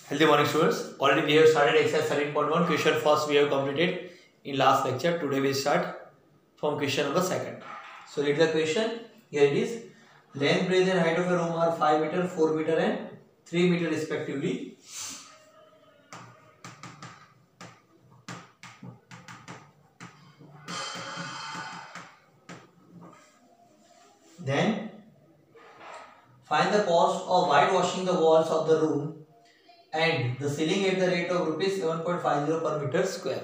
Healthy morning, students. Already we have started exercise 13.1. Question first we have completed in last lecture. Today we start from question number second. So read the question. Here it is. Length, breadth and height of a room are 5 meter, 4 meter and 3 meter respectively. Then find the cost of whitewashing the walls of the room and the ceiling at the rate of rupees 7.50 per meter square.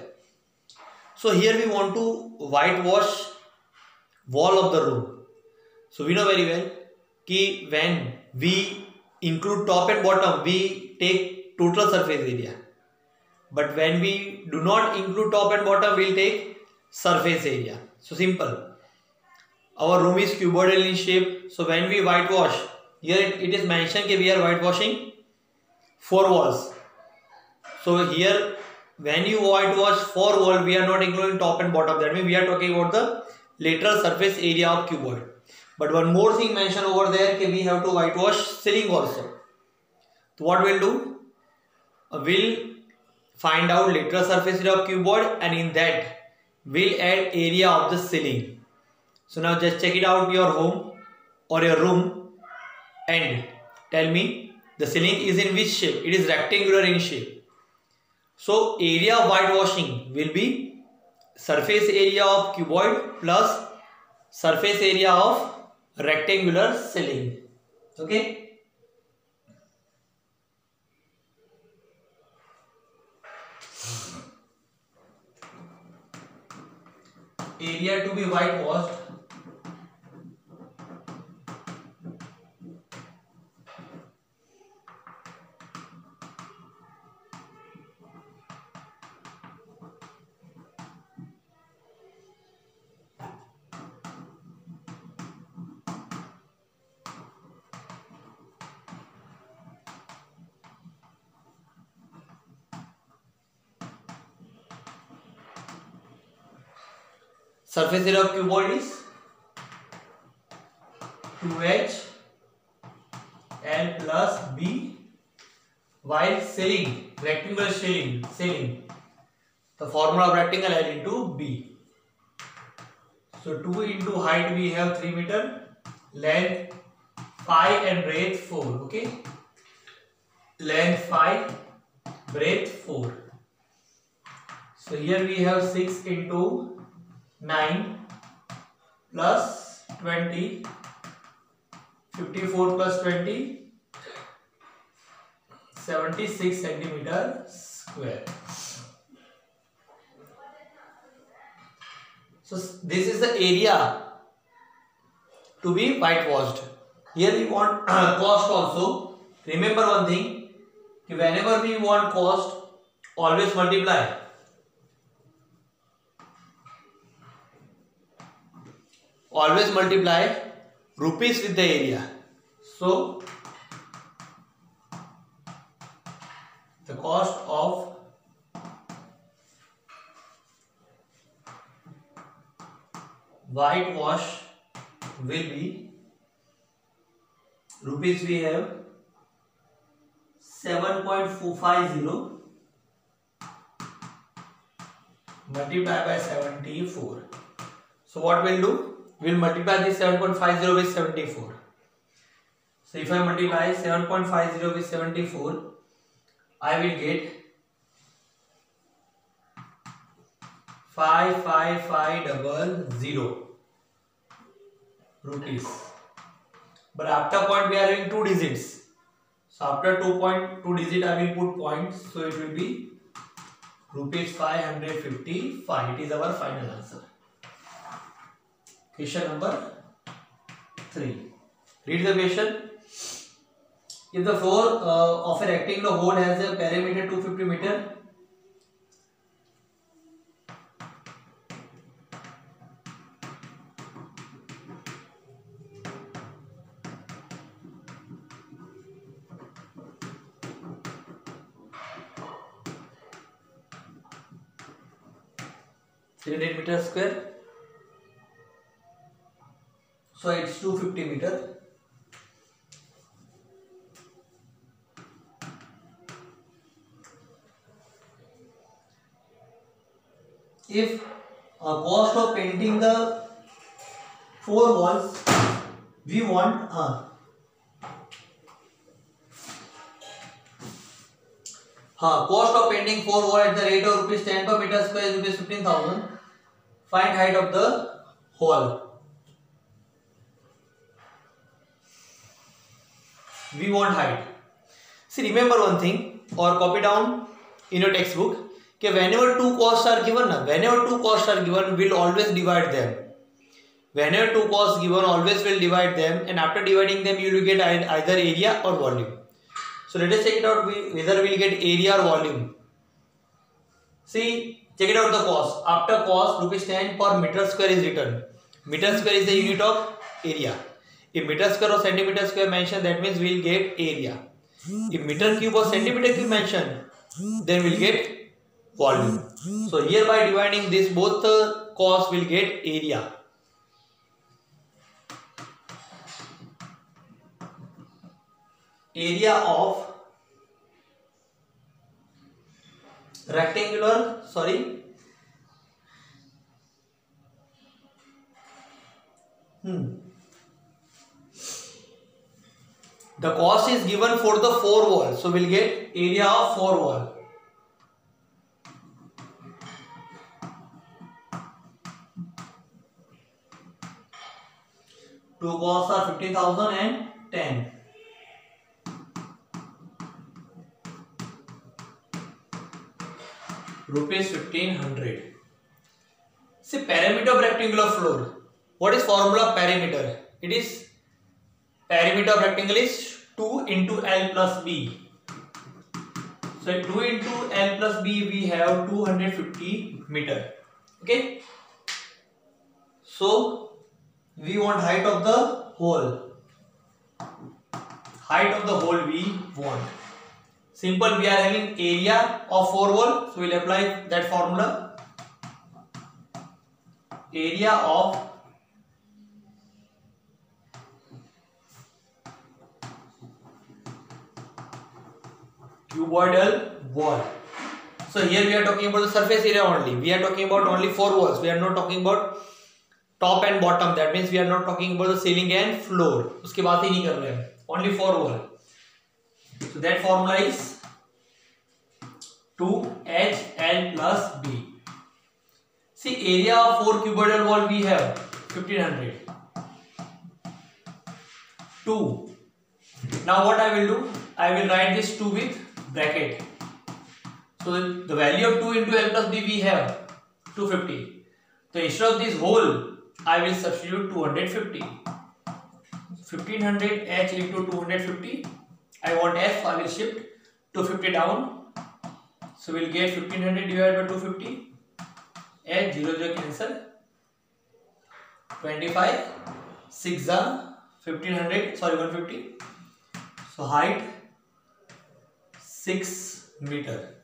So here we want to whitewash wall of the room. So we know very well कि when we include top and bottom we take total surface area, but when we do not include top and bottom we will take surface area. So simple. Our room is cuboidal in shape. So when we whitewash, here it is mentioned that we are whitewashing 4 walls. So here when you whitewash 4 walls, we are not including top and bottom. That means we are talking about the lateral surface area of cuboid. But one more thing mentioned over there that we have to whitewash ceiling also. So what we'll do? We'll find out lateral surface area of cuboid and in that we'll add area of the ceiling. So now just check it out your home or your room and tell me the ceiling is in which shape? It is rectangular in shape. So area of whitewashing will be surface area of cuboid plus surface area of rectangular ceiling. Okay. Area to be whitewashed surface area of cuboid is 2h L plus B, while ceiling, rectangular ceiling, the formula of rectangle L into B. So 2 into height we have 3 meter, length 5 and breadth 4. Okay, length 5, breadth 4. So here we have 6 into 9 plus 20, 54 plus 20, 76 centimeter square. So this is the area to be whitewashed. Here we want cost also. Remember one thing, whenever we want cost, always multiply. Always multiply rupees with the area. So the cost of whitewash will be rupees we have 7.450 multiplied by 74. So what we'll do? We'll multiply this 7.50 with 74. So if I multiply 7.50 with 74, I will get 55500 rupees. But after point we are having 2 digits. So after 2 digit I will put points. So it will be rupees 555. It is our final answer. Question number 3. Read the question. If the floor of a rectangular hole has a perimeter 250 meter, (300 meters square). So it's 250 meter. if cost of painting the 4 walls, we want cost of painting 4 walls at the rate of rupees 10 per meter square is rupees 15,000. Find height of the wall. We want height. See, remember one thing or copy down in your textbook. Okay, whenever two costs are given, we'll always divide them. Whenever two costs given, always will divide them, and after dividing them, you will get either area or volume. So let us check it out whether we will get area or volume. See, check it out the cost. After cost, rupees 10 per meter square is written. Meter square is the unit of area. If meter square or centimeter square mentioned, that means we will get area. If meter cube or centimeter cube mentioned, then we will get volume. So here by dividing this, both the costs will get area. Area of rectangular, the cost is given for the 4 walls, so we'll get area of 4 wall. Two costs are 15,000 and 10. Rupees 1500. See, perimeter of rectangular floor. What is formula of perimeter? It is perimeter of rectangle is 2 into L plus B. So 2 into L plus B, we have 250 meter. Okay. So we want height of the hole. Height of the hole we want. Simple, we are having area of 4 wall, so we will apply that formula. Area of cuboidal wall. So here we are talking about the surface area only. We are talking about only 4 walls. We are not talking about top and bottom. That means we are not talking about the ceiling and floor. उसके बात ही नहीं कर रहे हैं. Only 4 wall. So that formula is 2HL plus B. See, area of 4 cuboidal wall we have 1500. 2. Now what I will do? I will write this 2 with bracket. So the value of 2 into L plus B we have 250. So instead of this whole, I will substitute 250. 1500 H into 250. I want F, I will shift 250 down. So we will get 1500 divided by 250. H 0 cancel. 25. 6 are 1500. Sorry, 150. So height 6 meter.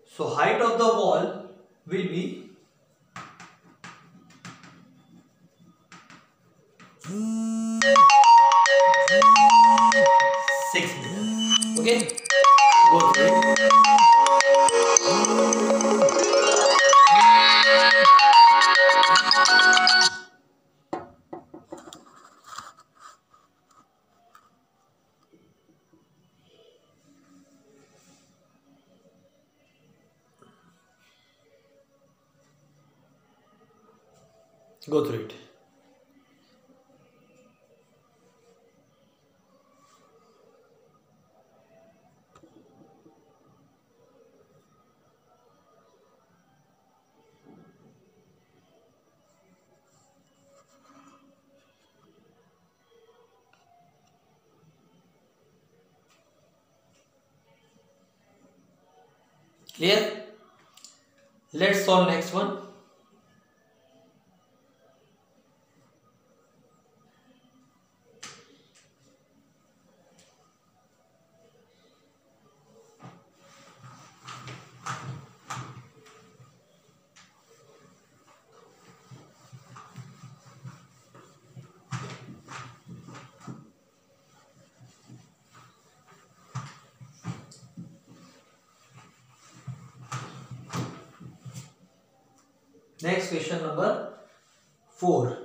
So height of the wall will be 6 meter. Okay, go through it. Go through it. Clear? Let's solve next one. Next question number 4.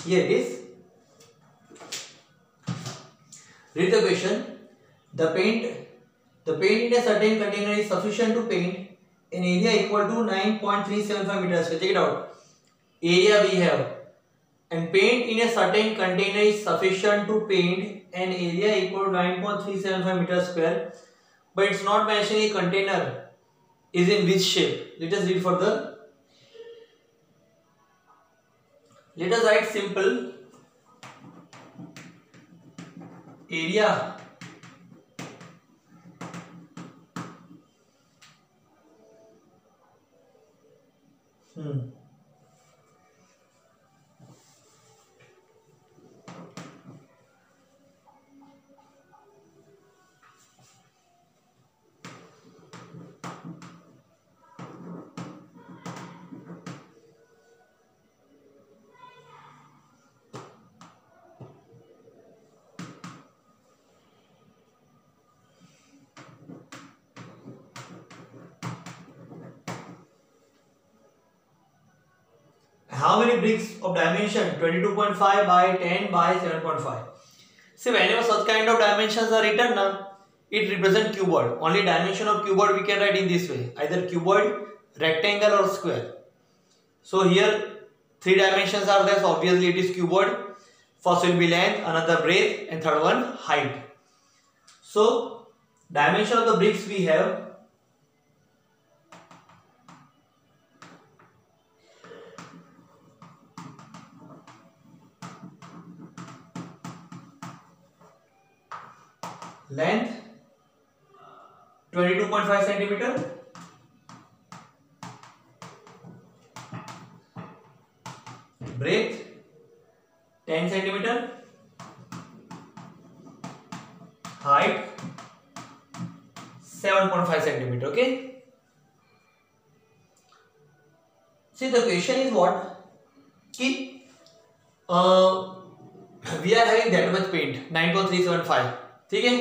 Here it is. Read the question. The paint in a certain container is sufficient to paint an area equal to 9.375 meters. Check it out. Area we have, and paint in a certain container is sufficient to paint an area equal to 9.375 meters square, but it's not mentioning a container is in which shape. Let us read further. Let us write simple area How many bricks of dimension 22.5 by 10 by 7.5? See, whenever such kind of dimensions are written now, it represents cuboid. Only dimension of cuboid we can write in this way, either cuboid, rectangle or square. So here 3 dimensions are there, so obviously it is cuboid. First will be length, another breadth, and third one height. So dimension of the bricks we have length 22.5 centimeter, breadth 10 centimeter, height 7.5 centimeter. Okay. See, the question is what? Ki, we are having that much paint 9.375. ठीक है.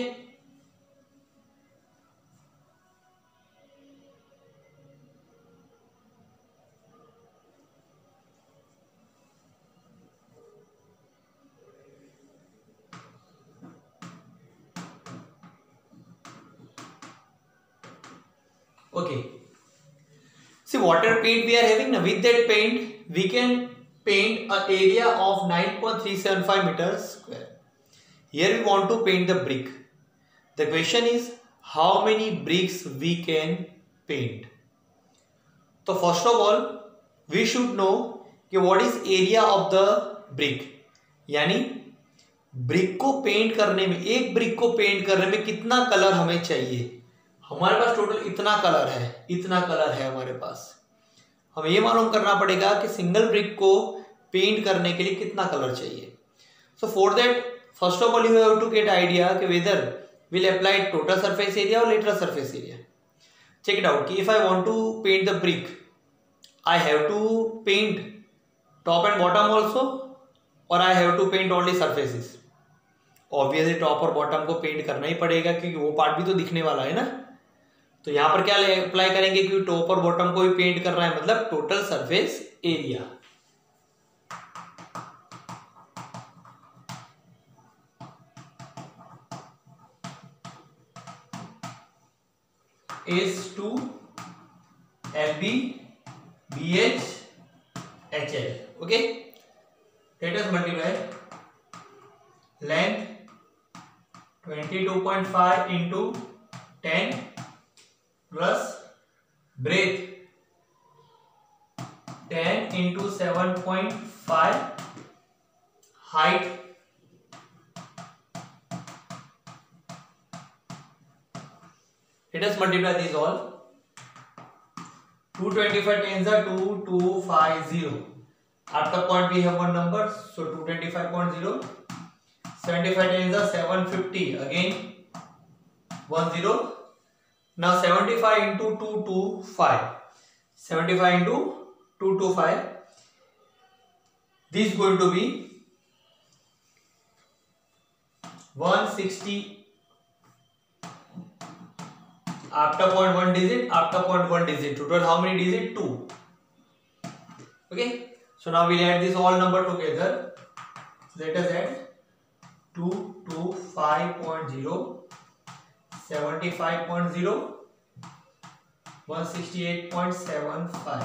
Okay. See, water paint we are having now. With that paint we can paint an area of 9.375 meters square. Here we want to paint the brick. The question is how many bricks we can paint. So first of all we should know कि what is area of the brick. यानी brick को paint करने में, एक brick को paint करने में कितना कलर हमें चाहिए. हमारे पास टोटल इतना कलर है हमारे पास. हमें ये मालूम करना पड़ेगा कि सिंगल ब्रिक को पेंट करने के लिए कितना कलर चाहिए. So for that, first of all you have to get idea कि whether will apply total surface area or lateral surface area. Check it out. If I want to paint the brick, I have to paint top and bottom also, or I have to paint only surfaces. Obviously top और bottom को paint करना ही पड़ेगा क्योंकि वो part भी तो दिखने वाला है ना. तो यहाँ पर क्या अप्लाई करेंगे क्योंकि टॉप और बॉटम को भी पेंट करना है, मतलब total surface area. S2 FB BH HL. Okay, let us multiply length 22.5 into 10 plus breadth 10 into 7.5, height 225 these all. 225 tens are 2250. After point we have one number, so 225.0. 75 tens are 750, again 10. Now 75 into 225. 75 into 225. This is going to be 160 after point one digit, after point one digit. Total how many digit? 2. Okay. So now we'll add this all number together. Let us add 225.0, 75.0, 168.75.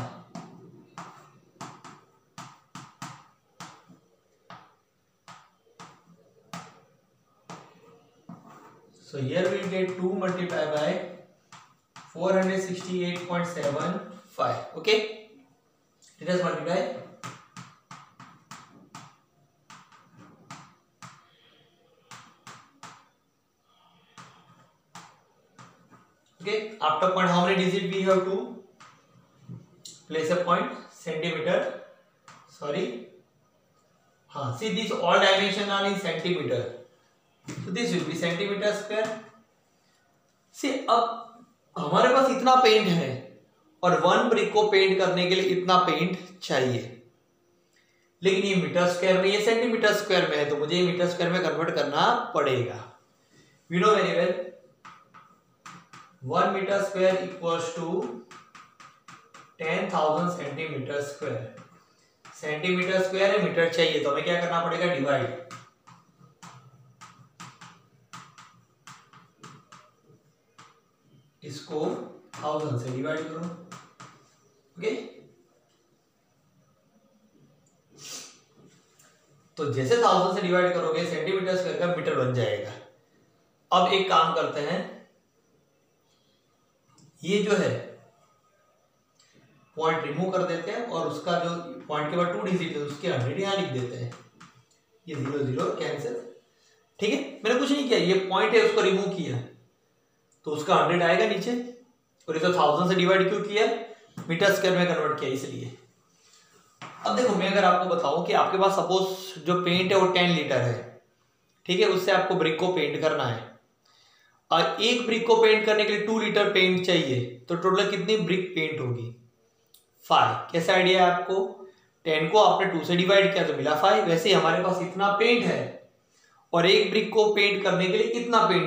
So here we will get 2 multiplied by 468.75. Okay. Let us multiply. Okay, after point how many digit we have to place a point? Centimeter. Sorry. See, these all dimension are in centimeter. So this will be centimeter square. See, अब हमारे पास इतना paint है और 1 brick को paint करने के लिए इतना पेंट चाहिए, लेकिन ये मीटर स्क्वायर में, ये सेंटीमीटर स्क्वायर में है, तो मुझे मीटर स्क्वायर में कन्वर्ट करना पड़ेगा. We know very well 1 metre square equals to 10,000 centimetre square. Centimetre square है, मीटर चाहिए, तो हमें क्या करना पड़ेगा? डिवाइड. इसको 1000 से डिवाइड करो. ओके, तो जैसे 1000 से डिवाइड करोगे सेंटीमीटर स्क्वायर का मीटर बन जाएगा. अब एक काम करते हैं, ये जो है पॉइंट रिमूव कर देते हैं और उसका जो पॉइंट के बाद 2 डिजिट है उसके 100 यहाँ लिख देते हैं. ये 0 0 कैंसिल. ठीक है, मैंने कुछ नहीं किया, ये पॉइंट है उसको रिमूव किया तो उसका 100 आएगा नीचे, और इसे 1000 से डिवाइड क्यों किया? मीटर स्क्वायर में कन्वर्ट किया इसलिए. अब देखो, मैं अगर आपको बताऊं कि आपके पास सपोज जो पेंट है वो 10 लीटर है, ठीक है, उससे आपको ब्रिक को पेंट करना है, और एक ब्रिक को पेंट करने के लिए 2 लीटर पेंट चाहिए, तो टोटल कितनी ब्रिक पेंट होगी? 5. कैसा आइडिया है आपको? 10 को आपने 2 से डिवाइड किया तो मिला 5. वैसे ही हमारे पास इतना पेंट है और एक ब्रिक को पेंट करने के लिए इतना पेंट